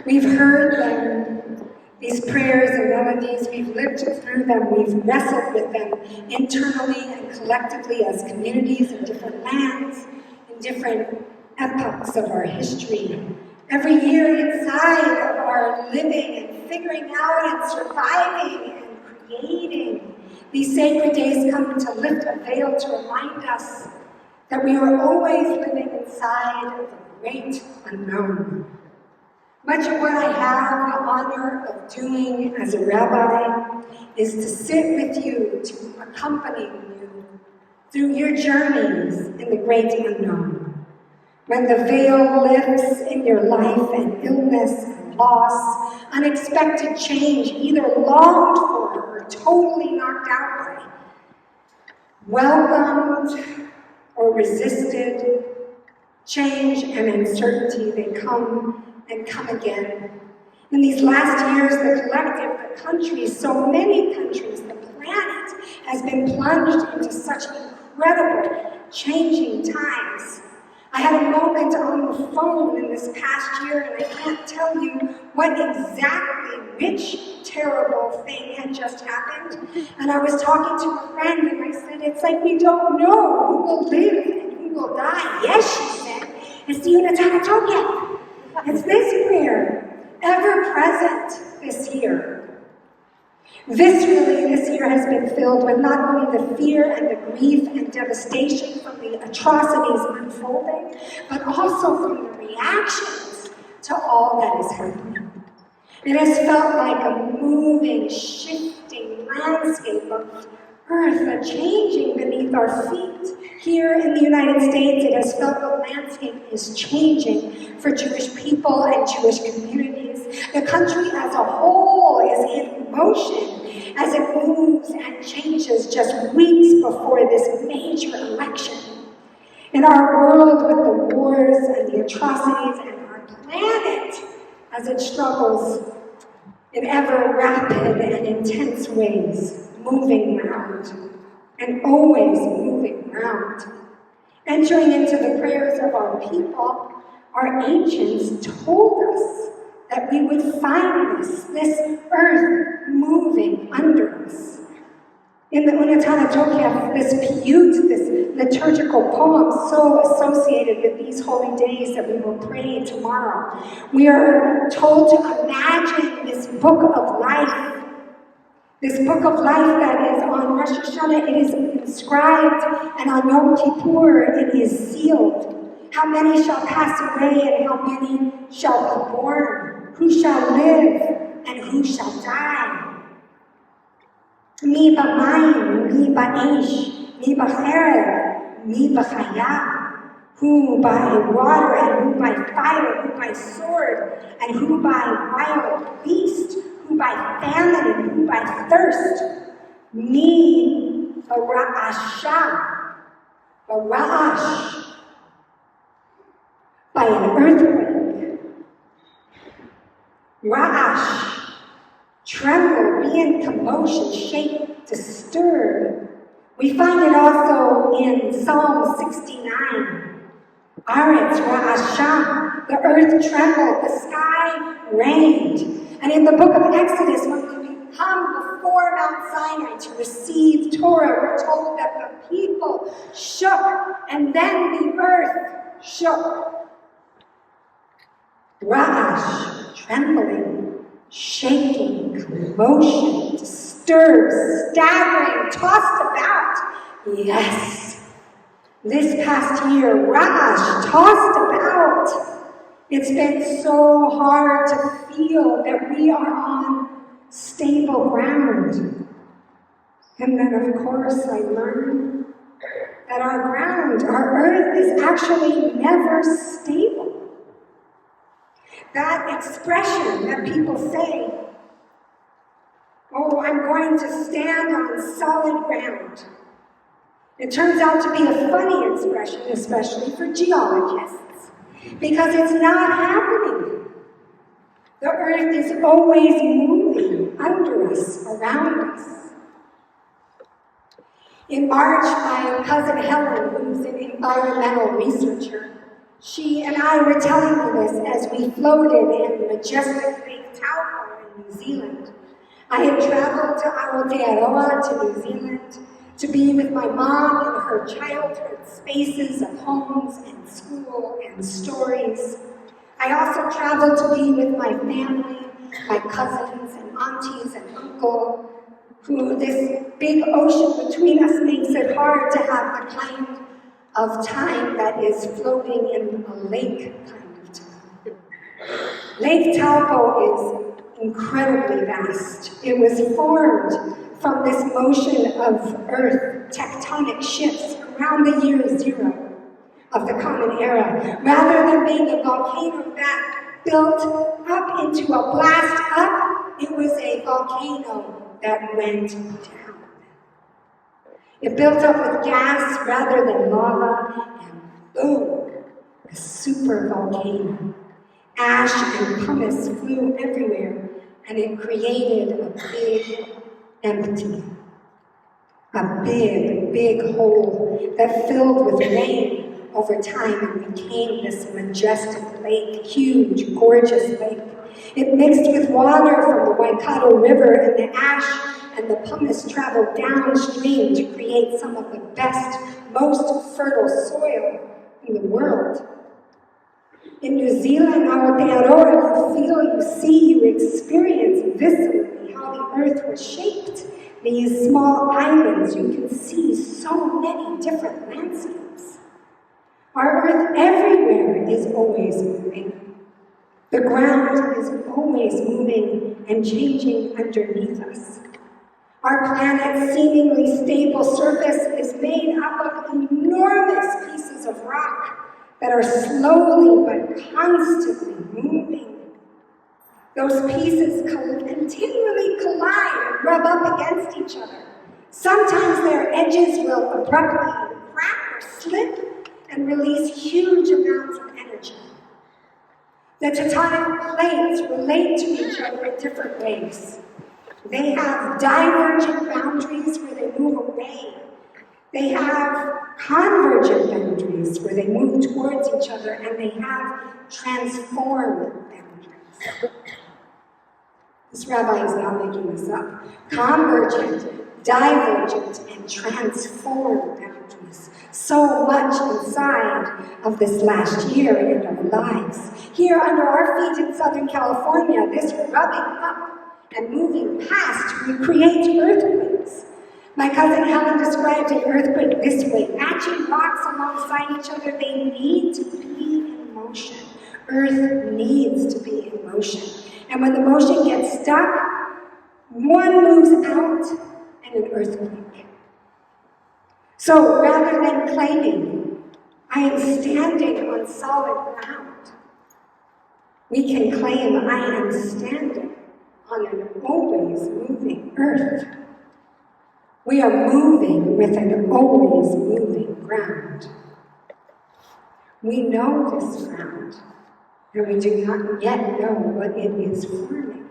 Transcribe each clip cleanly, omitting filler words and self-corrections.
We've heard them, these prayers and melodies, we've lived through them, we've wrestled with them internally and collectively as communities in different lands, in different epochs of our history. Every year inside of our living and figuring out and surviving and creating, these sacred days come to lift a veil to remind us that we are always living inside of the great unknown. Much of what I have the honor of doing as a rabbi is to sit with you, to accompany you through your journeys in the great unknown. When the veil lifts in your life and illness and loss, unexpected change, either longed for or totally knocked out by, welcomed or resisted, change and uncertainty, they come and come again. In these last years, the collective, the countries, so many countries, the planet has been plunged into such incredible, changing times. I had a moment on the phone in this past year, and I can't tell you what exactly, which terrible thing had just happened. And I was talking to a friend, and I said, it's like we don't know who will live and who will die. Yes, she said, it's the Tectonic. It's this prayer, ever present this year. Viscerally, this year has been filled with not only the fear and the grief and devastation from the atrocities unfolding, but also from the reactions to all that is happening. It has felt like a moving, shifting landscape of earth, a changing beneath our feet. Here in the United States, it has felt the landscape is changing for Jewish people and Jewish communities. The country as a whole is in motion as it moves and changes just weeks before this major election. In our world with the wars and the atrocities and our planet as it struggles in ever rapid and intense ways, moving round and always moving round. Entering into the prayers of our people, our ancients told us that we would find this earth moving under us. In the Unatana Tokef, this piyut, this liturgical poem so associated with these holy days that we will pray tomorrow, we are told to imagine this book of life. This book of life that is on Rosh Hashanah, it is inscribed, and on Yom Kippur, it is sealed. How many shall pass away and how many shall be born? Who shall live and who shall die? Mi b'mayim, mi ba'esh, mi b'cherev, mi b'chaya. Who by water and who by fire, who by sword and who by wild beast, who by famine and who by thirst. Mi b'ra'asha, b'ra'ash, by an earthquake. Ra'ash, tremble, be in commotion, shake, disturb. We find it also in Psalm 69. Aretz ra'asha, the earth trembled, the sky rained. And in the book of Exodus, when we come before Mount Sinai to receive Torah, we're told that the people shook, and then the earth shook. Ra'ash, trembling, shaking, commotion, disturbed, staggering, tossed about. Yes, this past year, Ra'ash, tossed about. It's been so hard to feel that we are on stable ground. And then, of course, I learned that our ground, our earth, is actually never stable. That expression that people say, oh, I'm going to stand on solid ground. It turns out to be a funny expression, especially for geologists, because it's not happening. The earth is always moving under us, around us. In March, my cousin Helen, who's an environmental researcher, She and I were telling me this as we floated in majestic Lake Taupo in New Zealand. I had traveled to Aotearoa to New Zealand to be with my mom in her childhood spaces of homes and school and stories. I also traveled to be with my family, my cousins and aunties and uncle, who this big ocean between us makes it hard to have the kind of time that is floating in a lake kind of time. Lake Taupo is incredibly vast. It was formed from this motion of Earth, tectonic shifts around the year zero of the Common Era. Rather than being a volcano that built up into a blast up, it was a volcano that went down. It built up with gas rather than lava, and boom, a super volcano. Ash and pumice flew everywhere, and it created a big empty. A big, big hole that filled with rain over time and became this majestic lake, huge, gorgeous lake. It mixed with water from the Waikato River, and the ash and the pumice traveled downstream to create some of the best, most fertile soil in the world. In New Zealand, Aotearoa, you feel, you see, you experience viscerally how the earth was shaped. These small islands, you can see so many different landscapes. Our earth everywhere is always moving. The ground is always moving and changing underneath us. Our planet's seemingly stable surface is made up of enormous pieces of rock that are slowly but constantly moving. Those pieces continually collide and rub up against each other. Sometimes their edges will abruptly crack or slip and release huge amounts of energy. The tectonic plates relate to each other in different ways. They have divergent boundaries where they move away. They have convergent boundaries where they move towards each other, and they have transformed boundaries. This rabbi is not making this up. Convergent, divergent, and transformed boundaries. So much inside of this last year in our lives. Here under our feet in Southern California, this rubbing up and moving past will create earthquakes. My cousin Helen described an earthquake this way: matching rocks alongside each other, they need to be in motion. Earth needs to be in motion. And when the motion gets stuck, one moves out and an earthquake. So rather than claiming, I am standing on solid ground, we can claim I am standing on an always moving earth. We are moving with an always moving ground. We know this ground, and we do not yet know what it is forming.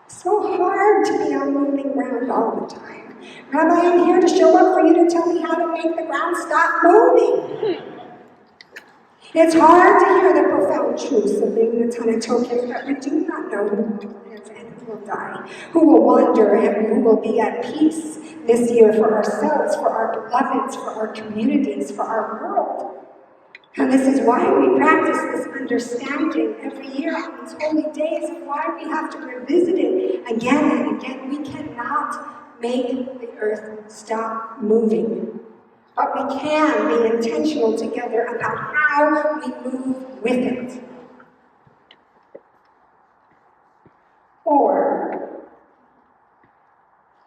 So hard to be on moving ground all the time. Rabbi, I'm here to show up for you to tell me how to make the ground stop moving. It's hard to hear the profound truths of being the Tectonic, but we do not know who lives and who will die, who will wander and who will be at peace this year for ourselves, for our beloveds, for our communities, for our world. And this is why we practice this understanding every year on these holy days, and why we have to revisit it again and again. We cannot make the earth stop moving. But we can be intentional together about how we move with it. Or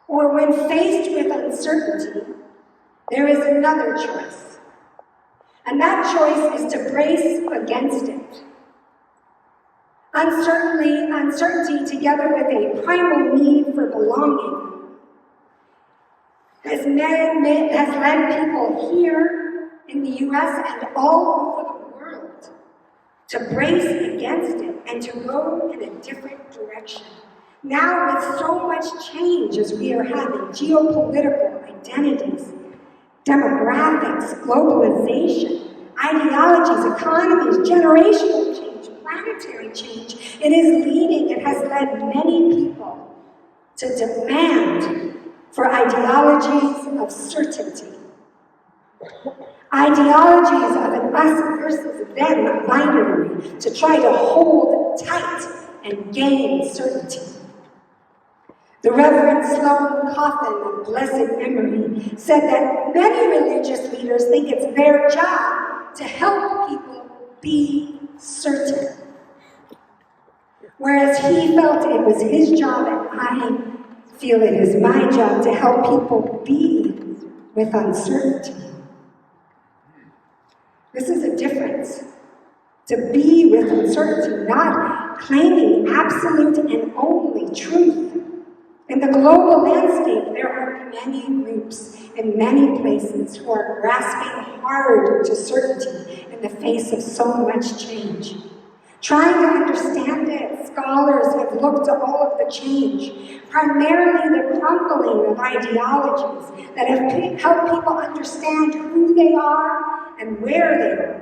when faced with uncertainty, there is another choice. And that choice is to brace against it. Uncertainty together with a primal need for belonging has led people here in the US and all over the world to brace against it and to go in a different direction. Now with so much change as we are having, geopolitical identities, demographics, globalization, ideologies, economies, generational change, planetary change. It is leading, it has led many people to demand for ideologies of certainty. Ideologies of an us versus them binary to try to hold tight and gain certainty. The Reverend Sloan Coffin of blessed memory said that many religious leaders think it's their job to help people be certain. Whereas he felt it was his job, and I feel it is my job to help people be with uncertainty. This is a difference. To be with uncertainty, not claiming absolute and only truth. In the global landscape, there are many groups in many places who are grasping hard to certainty in the face of so much change. Trying to understand it, scholars have looked at all of the change, primarily the crumbling of ideologies that have helped people understand who they are and where they are.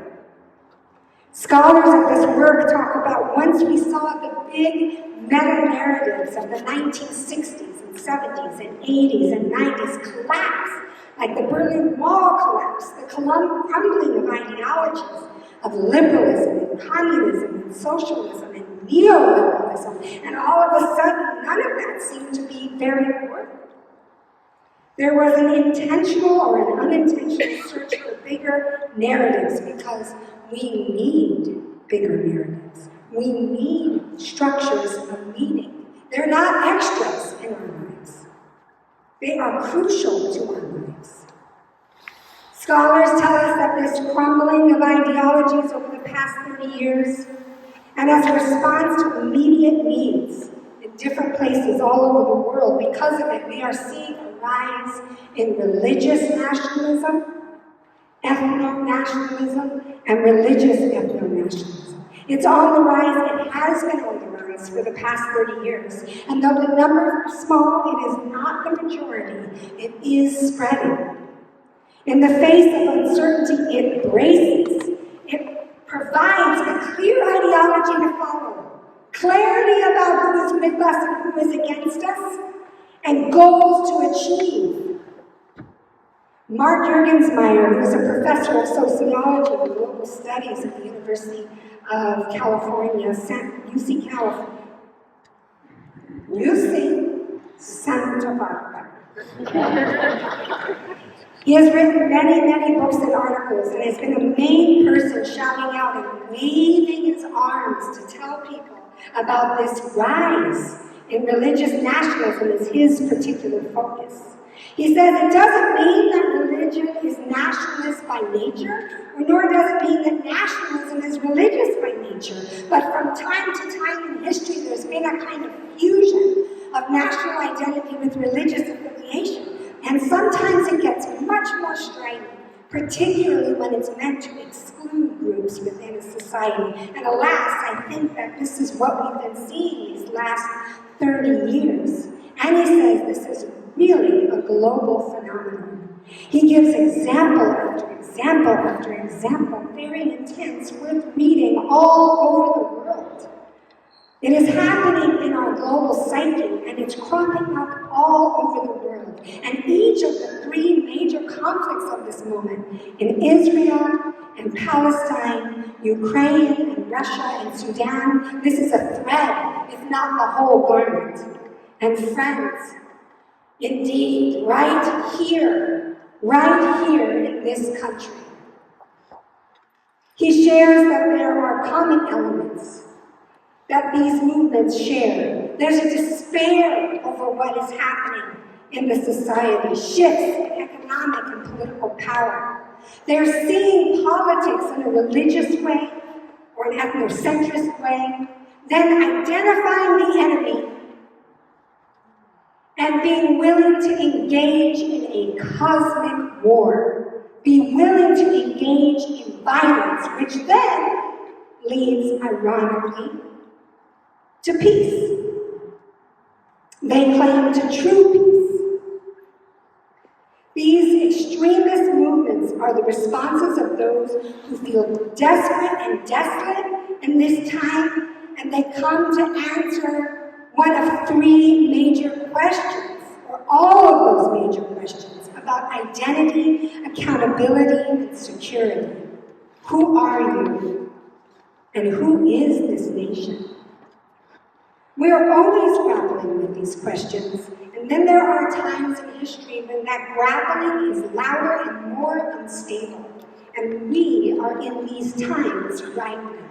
Scholars of this work talk about once we saw the big meta-narratives of the 1960s and 70s and 80s and 90s collapse, like the Berlin Wall collapse, the crumbling of ideologies of liberalism and communism and socialism and neoliberalism, and all of a sudden, none of that seemed to be very important. There was an intentional or an unintentional search for bigger narratives because we need bigger narratives. We need structures of meaning. They're not extras in our lives. They are crucial to our lives. Scholars tell us that this crumbling of ideologies over the past 30 years, and as a response to immediate needs in different places all over the world, because of it, we are seeing a rise in religious nationalism, ethno-nationalism, and religious ethno-nationalism. It's on the rise, it has been on the rise for the past 30 years. And though the number is small, it is not the majority, it is spreading. In the face of uncertainty, it braces. It provides a clear ideology to follow, clarity about who is with us and who is against us, and goals to achieve. Mark Juergensmeyer, who is a professor of sociology and global studies at the University of California, UC Santa Barbara. He has written many, many books and articles and has been a main person shouting out and waving his arms to tell people about this rise in religious nationalism as his particular focus. He says it doesn't mean that religion is nationalist by nature, nor does it mean that nationalism is religious by nature. But from time to time in history, there's been a kind of fusion of national identity with religious affiliation. And sometimes it gets much more striking, particularly when it's meant to exclude groups within a society. And alas, I think that this is what we've been seeing these last 30 years. And he says this is really a global phenomenon. He gives example after example after example, very intense, worth reading all over the world. It is happening in our global psyche, and it's cropping up all over the world. And each of the three major conflicts of this moment, in Israel and Palestine, Ukraine and Russia and Sudan, this is a thread, if not the whole garment. And friends, indeed, right here in this country, he shares that there are common elements that these movements share. There's a despair over what is happening in the society, shifts in economic and political power. They're seeing politics in a religious way or an ethnocentrist way, then identifying the enemy and being willing to engage in a cosmic war, be willing to engage in violence, which then leads, ironically, to peace. They claim to true peace. These extremist movements are the responses of those who feel desperate and desolate in this time, and they come to answer one of three major questions, or all of those major questions, about identity, accountability, and security. Who are you? And who is this nation? We are always grappling with these questions, and then there are times in history when that grappling is louder and more unstable, and we are in these times right now.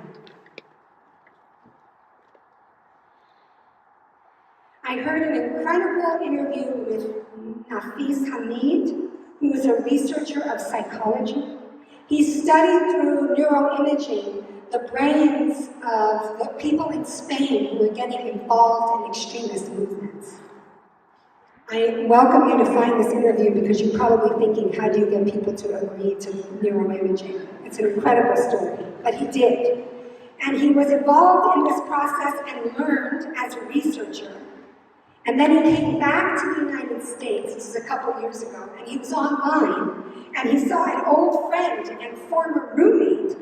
I heard an incredible interview with Nafis Hamid, who is a researcher of psychology. He studied through neuroimaging the brains of the people in Spain who are getting involved in extremist movements. I welcome you to find this interview because you're probably thinking, how do you get people to agree to neuroimaging? It's an incredible story, but he did. And he was involved in this process and learned as a researcher. And then he came back to the United States, this is a couple years ago, and he was online, and he saw an old friend and former roommate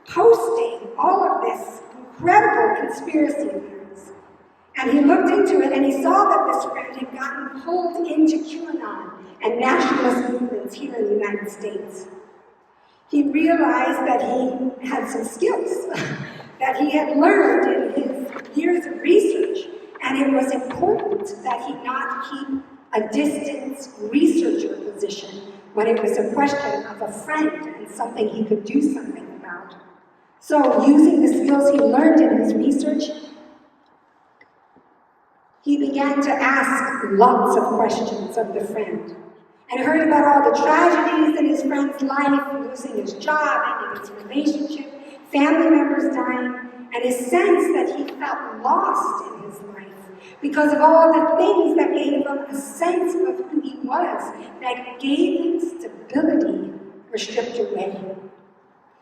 posting all of this incredible conspiracy theories. And he looked into it, and he saw that this friend had gotten pulled into QAnon and nationalist movements here in the United States. He realized that he had some skills that he had learned in his years of research, and it was important that he not keep a distance researcher position when it was a question of a friend and something he could do something about. So, using the skills he learned in his research, he began to ask lots of questions of the friend, and heard about all the tragedies in his friend's life, losing his job, ending his relationship, family members dying, and his sense that he felt lost in his life because of all the things that gave him a sense of who he was, that gave him stability, were stripped away.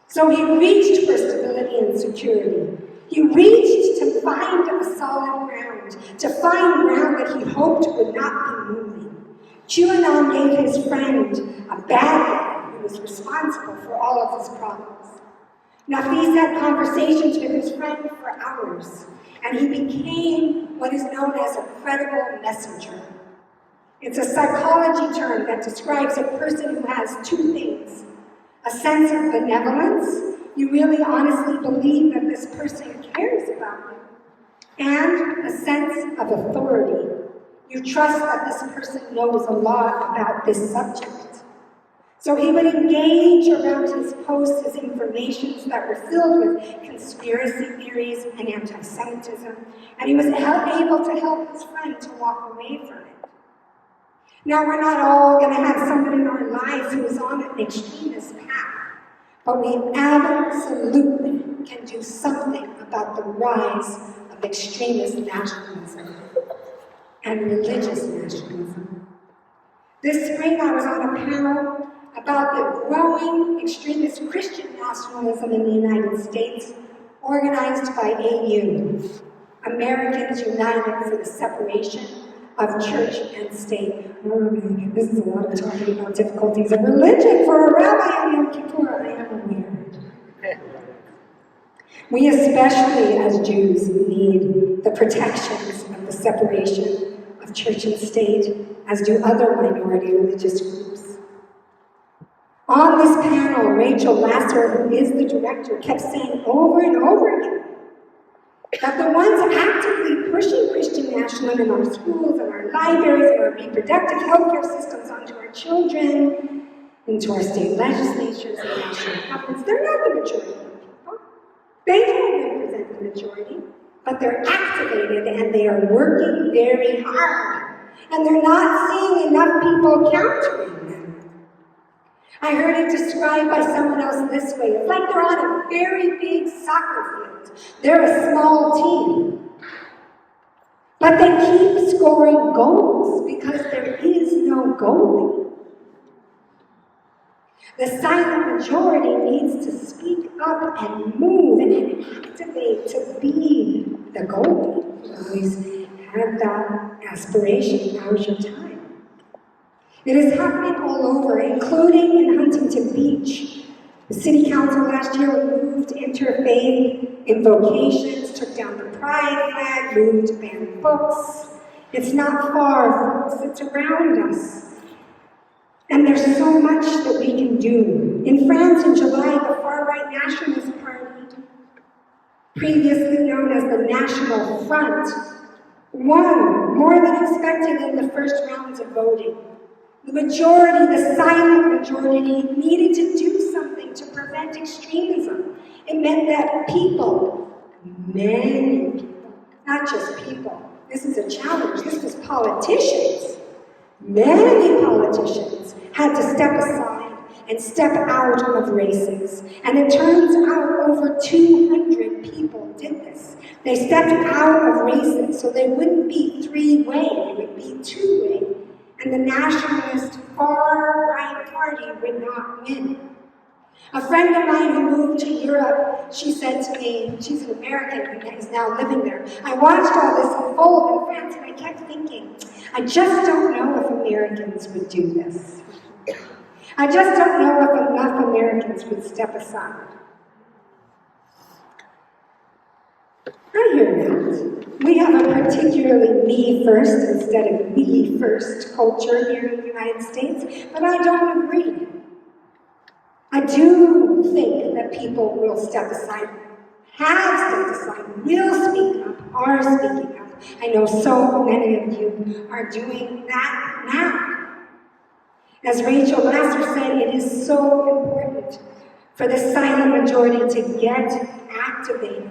So he reached for stability and security. He reached to find a solid ground, to find ground that he hoped would not be moving. QAnon gave his friend a bad guy who was responsible for all of his problems. Nafis had conversations with his friend for hours, and he became what is known as a credible messenger. It's a psychology term that describes a person who has two things: a sense of benevolence, you really honestly believe that this person cares about you, and a sense of authority. You trust that this person knows a lot about this subject. So he would engage around his posts, his informations that were filled with conspiracy theories and anti-Semitism, and he was able to help his friend to walk away from it. Now, we're not all going to have someone in our lives who is on an extremist path, but we absolutely can do something about the rise of extremist nationalism and religious nationalism. This spring, I was on a panel about the growing extremist Christian nationalism in the United States, organized by AU, Americans United for the Separation of Church and State. Oh, this is a lot of talking about difficulties of religion for a rabbi on Yom Kippur. I am aware. We especially, as Jews, need the protections of the separation of church and state, as do other minority religious groups. On this panel, Rachel Lasser, who is the director, kept saying over and over again that the ones actively pushing Christian nationalism in our schools, in our libraries, in our reproductive healthcare systems, onto our children, into our state legislatures and national governments, they're not the majority of people. They don't represent the majority, but they're activated and they are working very hard. And they're not seeing enough people countering them. I heard it described by someone else this way. It's like they're on a very big soccer field. They're a small team. But they keep scoring goals because there is no goalie. The silent majority needs to speak up and move and activate to be the goalie. You always had that aspiration. Now's your time. It is happening all over, including in Huntington Beach. The city council last year removed interfaith invocations, took down the pride flag, moved to ban books. It's not far, folks, it's around us. And there's so much that we can do. In France in July, the far-right Nationalist Party, previously known as the National Front, won more than expected in the first rounds of voting. The majority, the silent majority, needed to do something to prevent extremism. It meant that people, many people, not just people, this is a challenge, this was politicians, many politicians had to step aside and step out of races. And it turns out over 200 people did this. They stepped out of races so they wouldn't be three-way, they would be two-way. And the nationalist far-right party would not win. A friend of mine who moved to Europe, she said to me, she's an American who is now living there, I watched all this unfold in France and I kept thinking, I just don't know if Americans would do this. I just don't know if enough Americans would step aside. I hear that. We have a particularly me first instead of we first culture here in the United States, but I don't agree. I do think that people will step aside, have stepped aside, will speak up, are speaking up. I know so many of you are doing that now. As Rachel Lasser said, it is so important for the silent majority to get activated.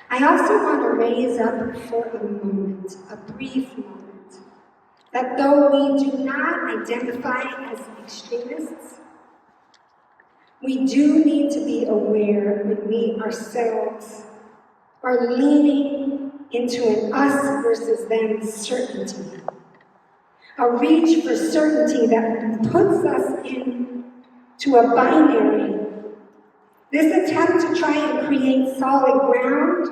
I also want to raise up for a moment, a brief moment, that though we do not identify as extremists, we do need to be aware when we ourselves are leaning into an us versus them certainty, a reach for certainty that puts us into a binary. This attempt to try and create solid ground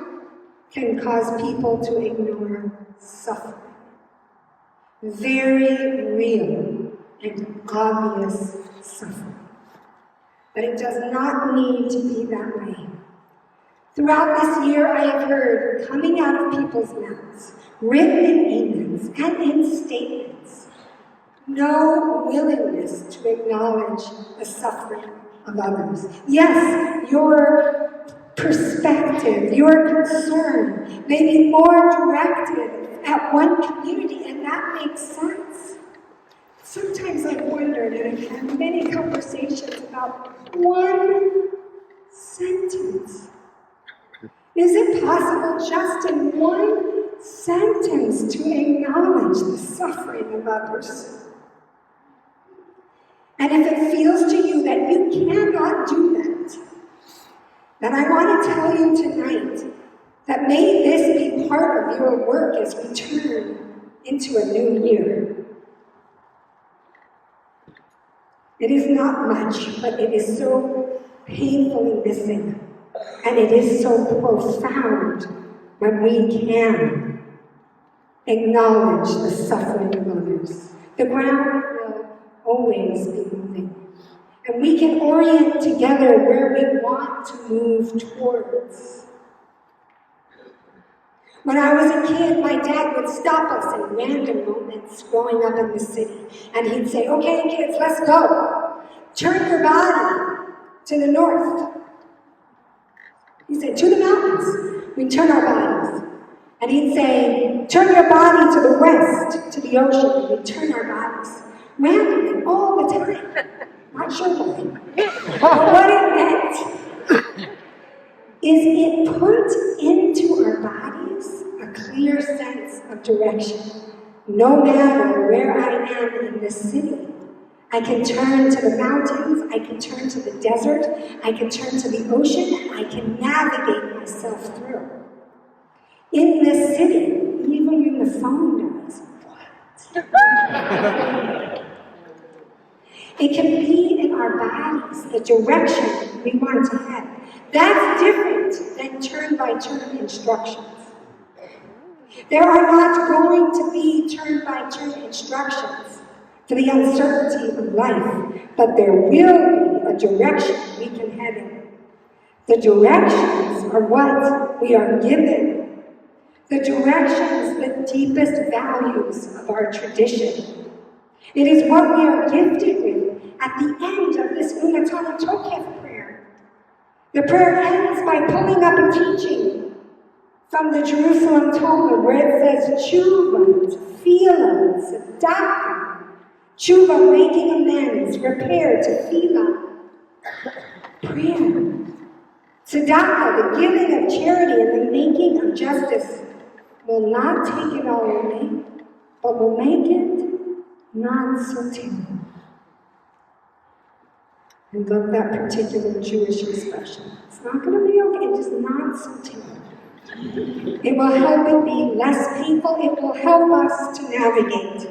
can cause people to ignore suffering. Very real and obvious suffering. But it does not need to be that way. Throughout this year, I have heard coming out of people's mouths, written in emails and in statements, no willingness to acknowledge the suffering of others. Yes, your perspective, your concern may be more directed at one community, and that makes sense. Sometimes I've wondered, and I've had many conversations about one sentence. Is it possible just in one sentence to acknowledge the suffering of others? And if it feels to you that you cannot do that, then I want to tell you tonight that may this be part of your work as we turn into a new year. It is not much, but it is so painfully missing. And it is so profound when we can acknowledge the suffering of others. The ground will always be moving. And we can orient together where we want to move towards. When I was a kid, my dad would stop us in random moments growing up in the city. And he'd say, okay, kids, let's go. Turn your body to the north. He said, to the mountains. We'd turn our bodies. And he'd say, turn your body to the west, to the ocean. We'd turn our bodies. Randomly, all the time. Not sure why. But what it meant is it put into our bodies a clear sense of direction. No matter where I am in this city, I can turn to the mountains, I can turn to the desert, I can turn to the ocean, and I can navigate myself through. In this city, even when the phone does, what? It can be in our bodies, the direction we want to head. That's different than turn-by-turn instructions. There are not going to be turn-by-turn instructions for the uncertainty of life, but there will be a direction we can head in. The directions are what we are given. The directions, the deepest values of our tradition. It is what we are gifted with at the end of this Tectonic prayer. The prayer ends by pulling up a teaching from the Jerusalem Talmud where it says, Tshuva, Tefillah, Tzedakah. Tshuva, making amends, repair, Tefillah, prayer. Tzedakah, the giving of charity and the making of justice, will not take it all away, but will make it not so terrible. I love that particular Jewish expression. It's not going to be okay, it's just not so terrible. It will help it be less painful. It will help us to navigate.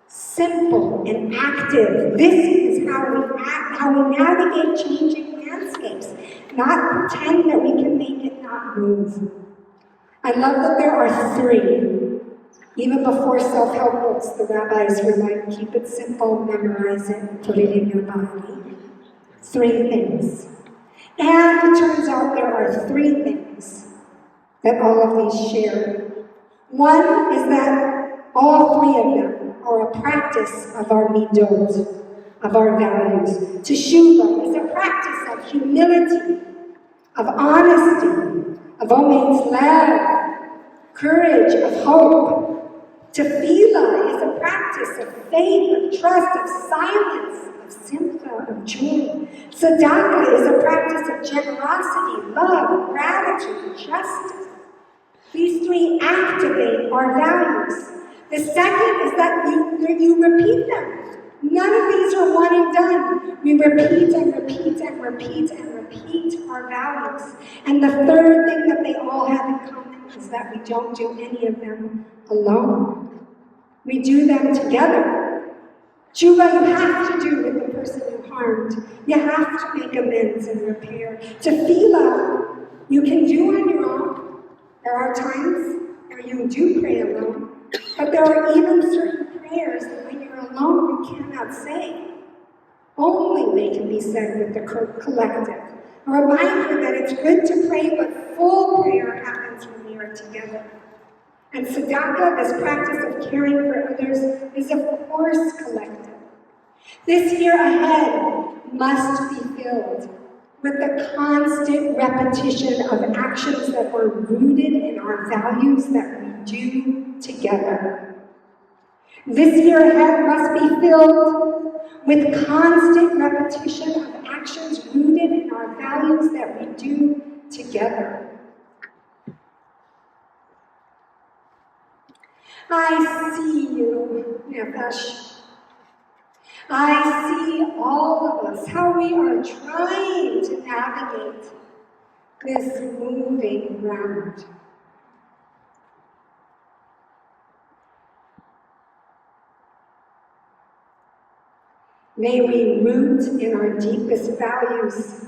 Simple and active. This is how we navigate changing landscapes. Not pretend that we can make it not move. I love that there are three. Even before self-help books, the rabbis were like, keep it simple, memorize it, put it in your body. 3 things. And it turns out there are 3 things that all of these share. One is that all 3 of them are a practice of our midot, of our values. Teshuvah is a practice of humility, of honesty, of ometz lev, courage, of hope. Tefillah is a practice of faith, of trust, of silence, of simcha, of joy. Tzedakah is a practice of generosity, love, gratitude, justice. These 3 activate our values. The second is that you repeat them. None of these are one and done. We repeat and repeat and repeat and repeat our values. And the third thing that they all have in common is that we don't do any of them alone. We do them together. Tshuva you have to do with the person you harmed. You have to make amends and repair. Tefillah you can do on your own. There are times where you do pray alone. But there are even certain prayers that when you're alone you cannot say. Only they can be said with the collective. A reminder that it's good to pray, but full prayer happens when we are together. And tzedakah, this practice of caring for others, is of course collective. This year ahead must be filled with the constant repetition of actions that were rooted in our values that we do together. This year ahead must be filled with constant repetition of actions rooted in our values that we do together. I see you, Nefesh. I see all of us, how we are trying to navigate this moving ground. May we root in our deepest values.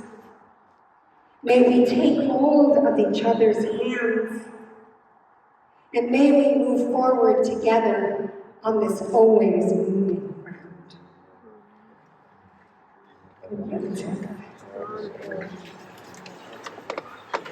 May we take hold of each other's hands. And may we move forward together on this always moving ground.